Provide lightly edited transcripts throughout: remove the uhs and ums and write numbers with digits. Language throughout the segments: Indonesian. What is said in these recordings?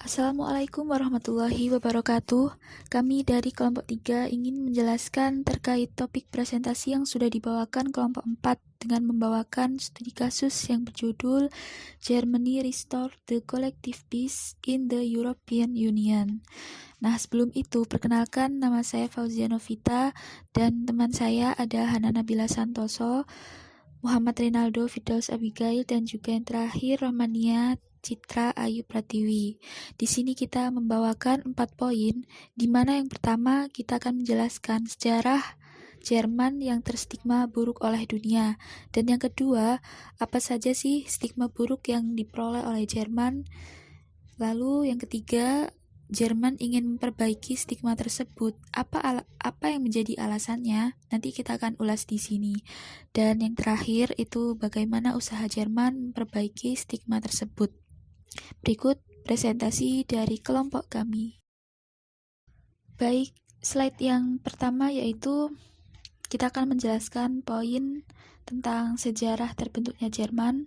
Assalamualaikum warahmatullahi wabarakatuh. Kami dari kelompok 3 ingin menjelaskan terkait topik presentasi yang sudah dibawakan kelompok 4 dengan membawakan studi kasus yang berjudul Germany Restore the Collective Peace in the European Union. Nah, sebelum itu perkenalkan, nama saya Fauzia Novita dan teman saya ada Hana Nabila Santoso, Muhammad Rinaldo Firdaus Abigail, dan juga yang terakhir Romania Citra Ayu Pratiwi. Di sini kita membawakan 4 poin, di mana yang pertama kita akan menjelaskan sejarah Jerman yang terstigma buruk oleh dunia, dan yang kedua, apa saja sih stigma buruk yang diperoleh oleh Jerman. Lalu yang ketiga, Jerman ingin memperbaiki stigma tersebut. Apa yang menjadi alasannya? Nanti kita akan ulas di sini. Dan yang terakhir itu bagaimana usaha Jerman memperbaiki stigma tersebut. Berikut presentasi dari kelompok kami. Baik, slide yang pertama yaitu kita akan menjelaskan poin tentang sejarah terbentuknya Jerman.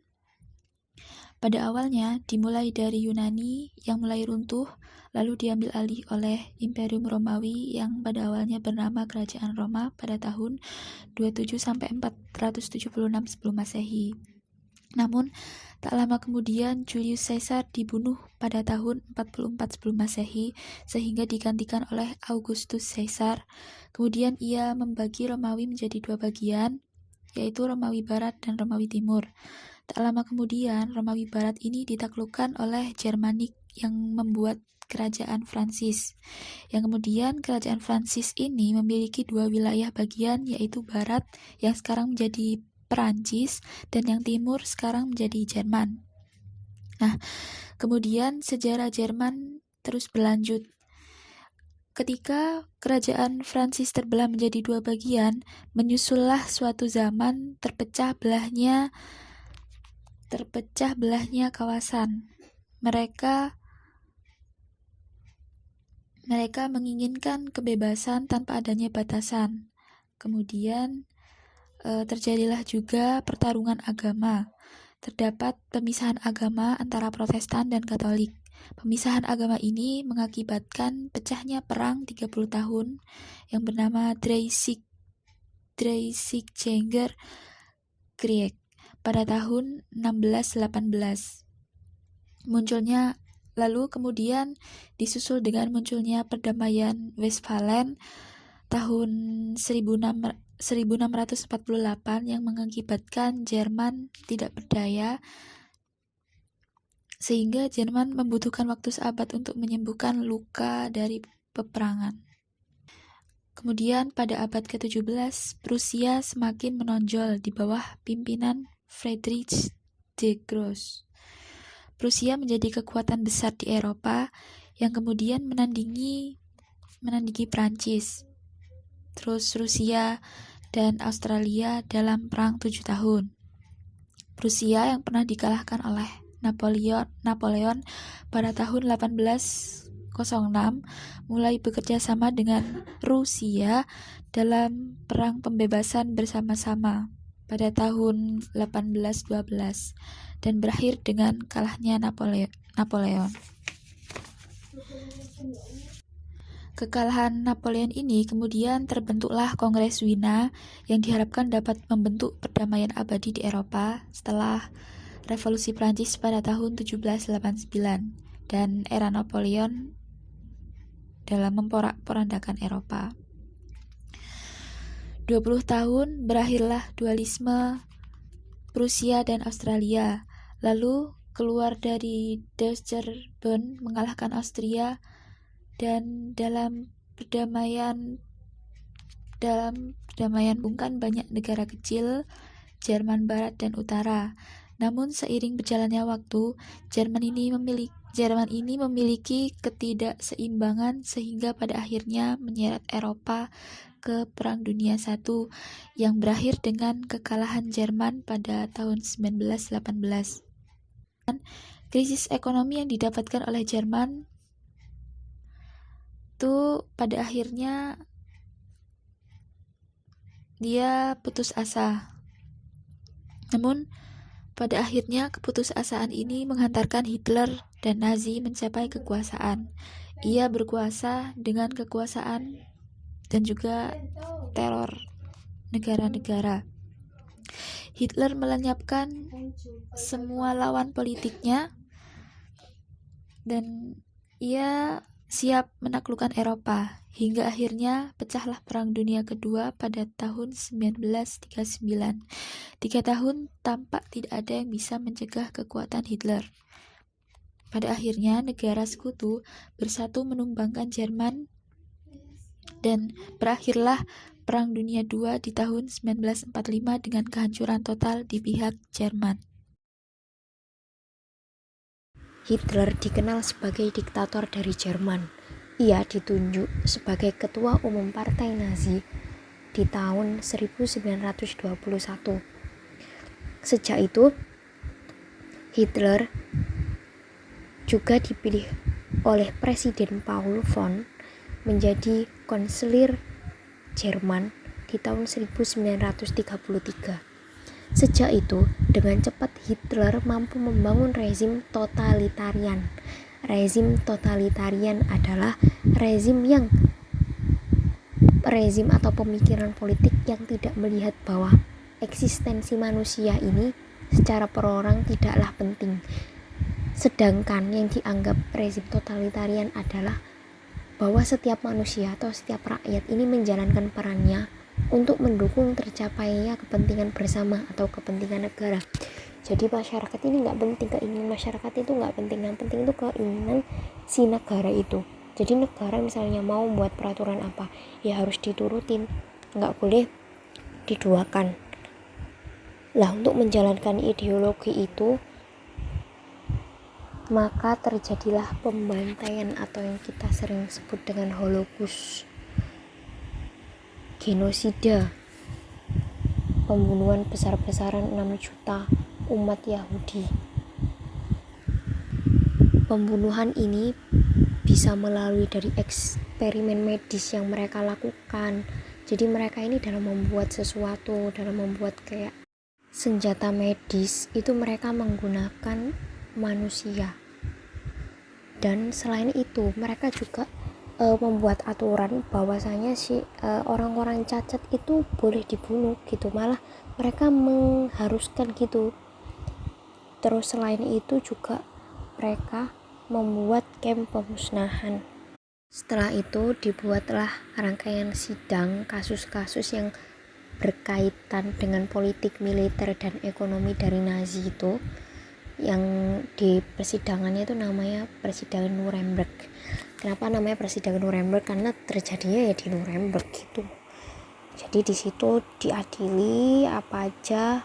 Pada awalnya dimulai dari Yunani yang mulai runtuh, lalu diambil alih oleh Imperium Romawi yang pada awalnya bernama Kerajaan Roma pada tahun 27-476 sebelum Masehi. Namun, tak lama kemudian Julius Caesar dibunuh pada tahun 44 sebelum Masehi sehingga digantikan oleh Augustus Caesar. Kemudian ia membagi Romawi menjadi 2 bagian, yaitu Romawi Barat dan Romawi Timur. Tak lama kemudian, Romawi Barat ini ditaklukkan oleh Germanik yang membuat Kerajaan Prancis. Yang kemudian Kerajaan Prancis ini memiliki 2 wilayah bagian, yaitu Barat yang sekarang menjadi Perancis dan yang Timur sekarang menjadi Jerman. Nah, kemudian sejarah Jerman terus berlanjut. Ketika Kerajaan Prancis terbelah menjadi 2 bagian, menyusullah suatu zaman terpecah belahnya kawasan. Mereka menginginkan kebebasan tanpa adanya batasan. Kemudian terjadilah juga pertarungan agama. Terdapat pemisahan agama antara Protestan dan Katolik. Pemisahan agama ini mengakibatkan pecahnya perang 30 tahun yang bernama Dreißigjähriger Krieg pada tahun 1618. Lalu kemudian disusul dengan munculnya perdamaian Westphalen tahun 1648 yang mengakibatkan Jerman tidak berdaya, sehingga Jerman membutuhkan waktu seabad untuk menyembuhkan luka dari peperangan. Kemudian pada abad ke-17, Prusia semakin menonjol di bawah pimpinan Friedrich der Grosse. Prusia menjadi kekuatan besar di Eropa yang kemudian menandingi Prancis. Terus Rusia dan Australia dalam perang 7 tahun. Prusia yang pernah dikalahkan oleh Napoleon pada tahun 1806 mulai bekerja sama dengan Rusia dalam perang pembebasan bersama-sama pada tahun 1812 dan berakhir dengan kalahnya Napoleon. Kekalahan Napoleon ini kemudian terbentuklah Kongres Wina yang diharapkan dapat membentuk perdamaian abadi di Eropa setelah Revolusi Prancis pada tahun 1789 dan era Napoleon dalam memporak-porandakan Eropa. 20 tahun berakhirlah dualisme Prusia dan Australia, lalu keluar dari Deutscher Bund mengalahkan Austria, dan dalam perdamaian bukan banyak negara kecil Jerman Barat dan Utara. Namun seiring berjalannya waktu, Jerman ini memiliki ketidakseimbangan sehingga pada akhirnya menyeret Eropa ke Perang Dunia I yang berakhir dengan kekalahan Jerman pada tahun 1918. Krisis ekonomi yang didapatkan oleh Jerman itu pada akhirnya dia putus asa. Namun Pada akhirnya, keputusasaan ini menghantarkan Hitler dan Nazi mencapai kekuasaan. Ia berkuasa dengan kekuasaan dan juga teror negara-negara. Hitler melenyapkan semua lawan politiknya dan ia siap menaklukkan Eropa, hingga akhirnya pecahlah Perang Dunia Kedua pada tahun 1939. 3 tahun tampak tidak ada yang bisa mencegah kekuatan Hitler. Pada akhirnya negara sekutu bersatu menumbangkan Jerman dan berakhirlah Perang Dunia II di tahun 1945 dengan kehancuran total di pihak Jerman. Hitler dikenal sebagai diktator dari Jerman. Ia ditunjuk sebagai ketua umum partai Nazi di tahun 1921. Sejak itu, Hitler juga dipilih oleh Presiden Paul von menjadi kanselir Jerman di tahun 1933. Sejak itu, dengan cepat Hitler mampu membangun rezim totalitarian. Rezim totalitarian adalah rezim atau pemikiran politik yang tidak melihat bahwa eksistensi manusia ini secara perorang tidaklah penting. Sedangkan yang dianggap rezim totalitarian adalah bahwa setiap manusia atau setiap rakyat ini menjalankan perannya untuk mendukung tercapainya kepentingan bersama atau kepentingan negara. Jadi masyarakat ini nggak penting, keinginan masyarakat itu nggak penting, yang penting itu keinginan si negara itu. Jadi negara misalnya mau buat peraturan apa, ya harus diturutin, nggak boleh diduakan. Lah, untuk menjalankan ideologi itu, maka terjadilah pembantaian atau yang kita sering sebut dengan Holocaust, genosida, pembunuhan besar-besaran 6 juta umat Yahudi. Pembunuhan ini bisa melalui dari eksperimen medis yang mereka lakukan. Jadi mereka ini dalam membuat sesuatu, dalam membuat kayak senjata medis, itu mereka menggunakan manusia. Dan selain itu mereka juga membuat aturan bahwasanya orang-orang cacat itu boleh dibunuh gitu, malah mereka mengharuskan gitu. Terus selain itu juga mereka membuat kamp pemusnahan. Setelah itu dibuatlah rangkaian sidang kasus-kasus yang berkaitan dengan politik, militer, dan ekonomi dari Nazi itu, yang di persidangannya itu namanya persidangan Nuremberg. Kenapa namanya persidangan Nuremberg? Karena terjadinya ya di Nuremberg gitu. Jadi di situ diadili apa aja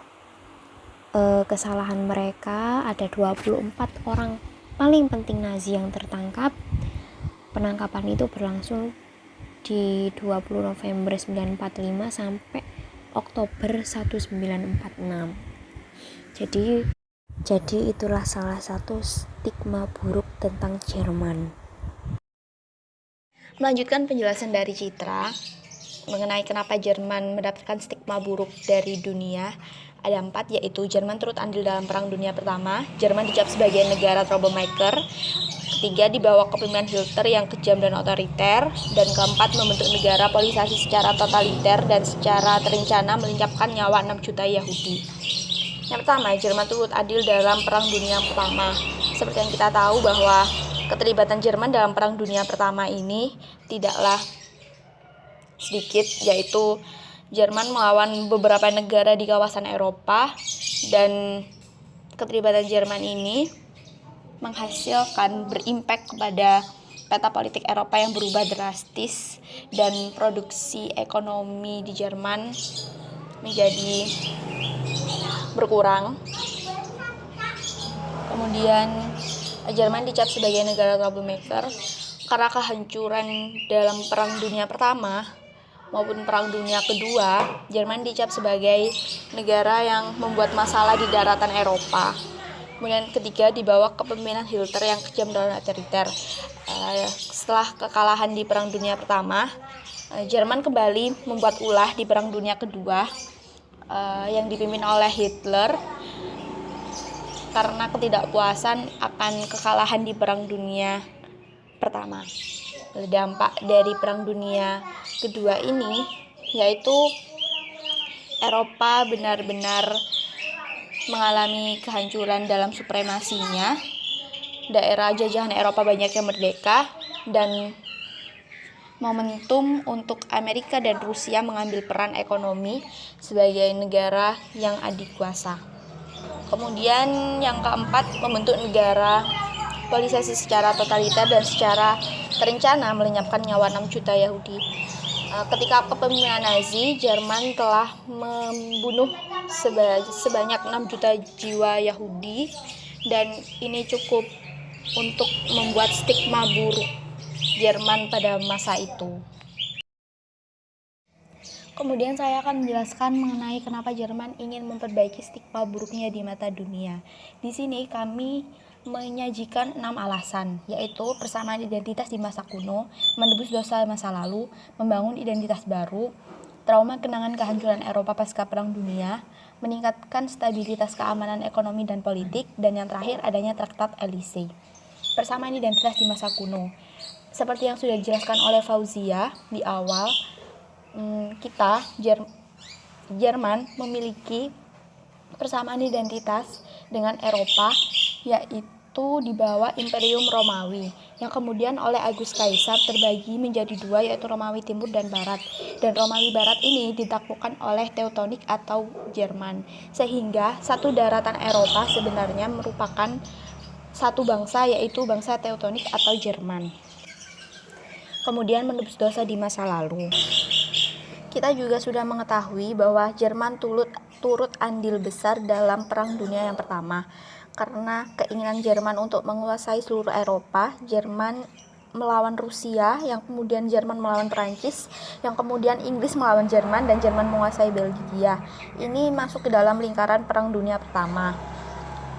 kesalahan mereka. Ada 24 orang paling penting Nazi yang tertangkap. Penangkapan itu berlangsung di 20 November 1945 sampai Oktober 1946. Jadi itulah salah satu stigma buruk tentang Jerman. Melanjutkan penjelasan dari Citra mengenai kenapa Jerman mendapatkan stigma buruk dari dunia, ada 4, yaitu Jerman turut andil dalam Perang Dunia Pertama, Jerman dicap sebagai negara troublemaker, ketiga dibawa kepemimpinan Hitler yang kejam dan otoriter, dan keempat membentuk negara polisasi secara totaliter dan secara terencana melenyapkan nyawa 6 juta Yahudi. Yang pertama, Jerman turut andil dalam Perang Dunia Pertama. Seperti yang kita tahu bahwa keterlibatan Jerman dalam Perang Dunia Pertama ini tidaklah sedikit, yaitu Jerman melawan beberapa negara di kawasan Eropa, dan keterlibatan Jerman ini menghasilkan berimpact kepada peta politik Eropa yang berubah drastis, dan produksi ekonomi di Jerman menjadi berkurang. Kemudian Jerman dicap sebagai negara troublemaker karena kehancuran dalam Perang Dunia Pertama maupun Perang Dunia Kedua. Jerman dicap sebagai negara yang membuat masalah di daratan Eropa. Kemudian ketiga, di bawah kepemimpinan Hitler yang kejam dan otoriter. Setelah kekalahan di Perang Dunia Pertama, Jerman kembali membuat ulah di Perang Dunia Kedua yang dipimpin oleh Hitler. karena ketidakpuasan akan kekalahan di Perang Dunia Pertama. Dampak dari Perang Dunia Kedua ini yaitu Eropa benar-benar mengalami kehancuran dalam supremasinya. Daerah jajahan Eropa banyak yang merdeka dan momentum untuk Amerika dan Rusia mengambil peran ekonomi sebagai negara yang adikuasa. Kemudian yang keempat, membentuk negara polisasi secara totaliter dan secara terencana melenyapkan nyawa 6 juta Yahudi. Ketika kepemimpinan Nazi, Jerman telah membunuh sebanyak 6 juta jiwa Yahudi dan ini cukup untuk membuat stigma buruk Jerman pada masa itu. Kemudian saya akan menjelaskan mengenai kenapa Jerman ingin memperbaiki stigma buruknya di mata dunia. Di sini kami menyajikan 6 alasan, yaitu persamaan identitas di masa kuno, menebus dosa masa lalu, membangun identitas baru, trauma kenangan kehancuran Eropa pasca Perang Dunia, meningkatkan stabilitas keamanan ekonomi dan politik, dan yang terakhir adanya Traktat Elysee. Persamaan identitas di masa kuno. Seperti yang sudah dijelaskan oleh Fauzia di awal, Jerman memiliki persamaan identitas dengan Eropa, yaitu di bawah Imperium Romawi, yang kemudian oleh Augustus Kaisar terbagi menjadi dua, yaitu Romawi Timur dan Barat. Dan Romawi Barat ini ditaklukkan oleh Teutonik atau Jerman, sehingga satu daratan Eropa sebenarnya merupakan satu bangsa, yaitu bangsa Teutonik atau Jerman. Kemudian menebus dosa di masa lalu. Kita juga sudah mengetahui bahwa Jerman turut andil besar dalam Perang Dunia yang Pertama. Karena keinginan Jerman untuk menguasai seluruh Eropa, Jerman melawan Rusia, yang kemudian Jerman melawan Perancis, yang kemudian Inggris melawan Jerman, dan Jerman menguasai Belgia. Ini masuk ke dalam lingkaran Perang Dunia Pertama.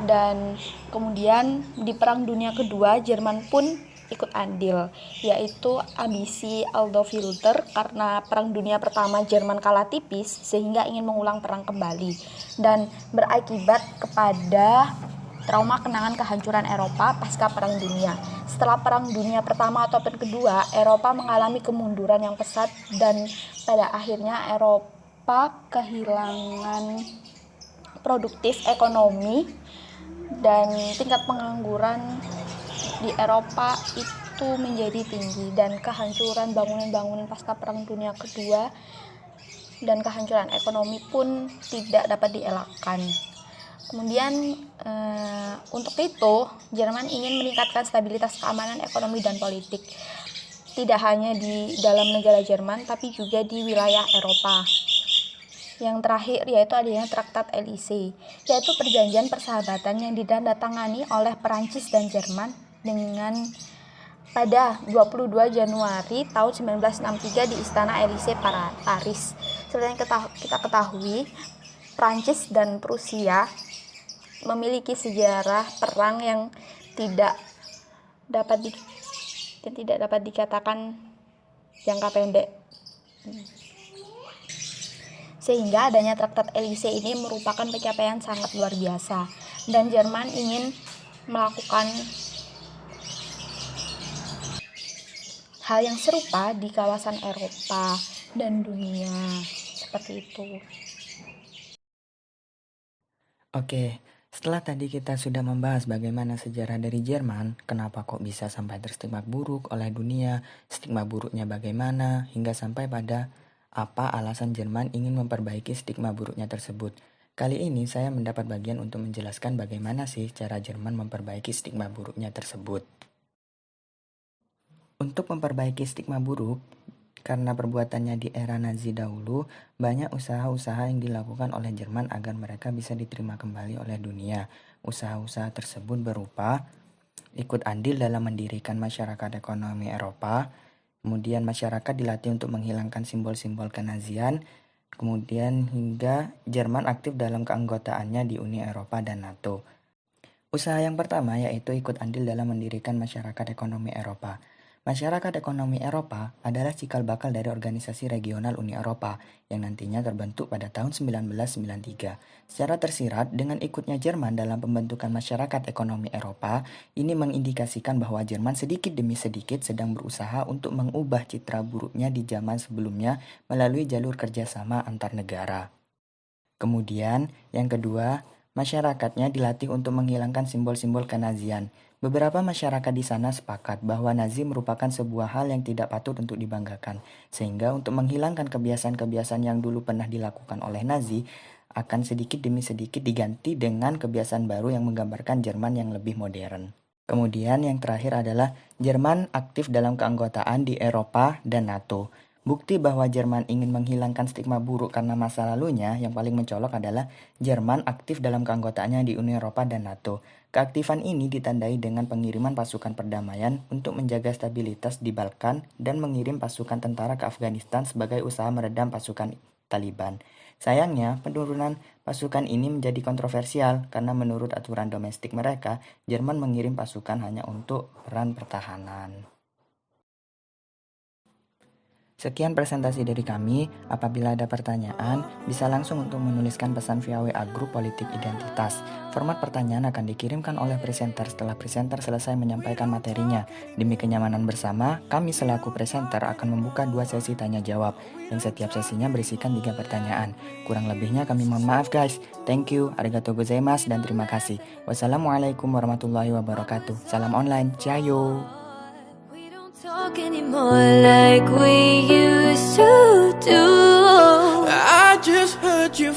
Dan kemudian di Perang Dunia Kedua, Jerman pun ikut andil, yaitu ambisi Adolf Hitler karena Perang Dunia Pertama Jerman kalah tipis sehingga ingin mengulang perang kembali dan berakibat kepada trauma kenangan kehancuran Eropa pasca Perang Dunia. Setelah Perang Dunia Pertama ataupun Kedua, Eropa mengalami kemunduran yang pesat dan pada akhirnya Eropa kehilangan produktif ekonomi dan tingkat pengangguran di Eropa itu menjadi tinggi dan kehancuran bangunan-bangunan pasca Perang Dunia Kedua dan kehancuran ekonomi pun tidak dapat dielakkan. Kemudian untuk itu Jerman ingin meningkatkan stabilitas keamanan ekonomi dan politik, tidak hanya di dalam negara Jerman tapi juga di wilayah Eropa. Yang terakhir yaitu adanya Traktat Elysee, yaitu perjanjian persahabatan yang ditandatangani oleh Perancis dan Jerman dengan pada 22 Januari tahun 1963 di Istana Elysee Paris. Seperti yang kita ketahui, Prancis dan Prusia memiliki sejarah perang yang tidak dapat dikatakan jangka pendek. Sehingga adanya Traktat Elysee ini merupakan pencapaian sangat luar biasa dan Jerman ingin melakukan hal yang serupa di kawasan Eropa dan dunia, seperti itu. Oke, setelah tadi kita sudah membahas bagaimana sejarah dari Jerman, kenapa kok bisa sampai terstigma buruk oleh dunia, stigma buruknya bagaimana, hingga sampai pada apa alasan Jerman ingin memperbaiki stigma buruknya tersebut. Kali ini saya mendapat bagian untuk menjelaskan bagaimana sih cara Jerman memperbaiki stigma buruknya tersebut. Untuk memperbaiki stigma buruk, karena perbuatannya di era Nazi dahulu, banyak usaha-usaha yang dilakukan oleh Jerman agar mereka bisa diterima kembali oleh dunia. Usaha-usaha tersebut berupa ikut andil dalam mendirikan masyarakat ekonomi Eropa, kemudian masyarakat dilatih untuk menghilangkan simbol-simbol kenazian, kemudian hingga Jerman aktif dalam keanggotaannya di Uni Eropa dan NATO. Usaha yang pertama yaitu ikut andil dalam mendirikan masyarakat ekonomi Eropa. Masyarakat ekonomi Eropa adalah cikal bakal dari Organisasi Regional Uni Eropa yang nantinya terbentuk pada tahun 1993. Secara tersirat, dengan ikutnya Jerman dalam pembentukan masyarakat ekonomi Eropa, ini mengindikasikan bahwa Jerman sedikit demi sedikit sedang berusaha untuk mengubah citra buruknya di zaman sebelumnya melalui jalur kerjasama antar negara. Kemudian, yang kedua, masyarakatnya dilatih untuk menghilangkan simbol-simbol kenazian. Beberapa masyarakat di sana sepakat bahwa Nazi merupakan sebuah hal yang tidak patut untuk dibanggakan, sehingga untuk menghilangkan kebiasaan-kebiasaan yang dulu pernah dilakukan oleh Nazi, akan sedikit demi sedikit diganti dengan kebiasaan baru yang menggambarkan Jerman yang lebih modern. Kemudian yang terakhir adalah Jerman aktif dalam keanggotaan di Eropa dan NATO. Bukti bahwa Jerman ingin menghilangkan stigma buruk karena masa lalunya yang paling mencolok adalah Jerman aktif dalam keanggotaannya di Uni Eropa dan NATO. Keaktifan ini ditandai dengan pengiriman pasukan perdamaian untuk menjaga stabilitas di Balkan dan mengirim pasukan tentara ke Afghanistan sebagai usaha meredam pasukan Taliban. Sayangnya, penurunan pasukan ini menjadi kontroversial karena menurut aturan domestik mereka, Jerman mengirim pasukan hanya untuk peran pertahanan. Sekian presentasi dari kami. Apabila ada pertanyaan, bisa langsung untuk menuliskan pesan via WA Grup Politik Identitas. Format pertanyaan akan dikirimkan oleh presenter setelah presenter selesai menyampaikan materinya. Demi kenyamanan bersama, kami selaku presenter akan membuka 2 sesi tanya jawab, yang setiap sesinya berisikan 3 pertanyaan. Kurang lebihnya kami mohon maaf guys. Thank you, arigatou gozaimasu, dan terima kasih. Wassalamualaikum warahmatullahi wabarakatuh. Salam online, ciao. Talk anymore like we used to do. I just heard you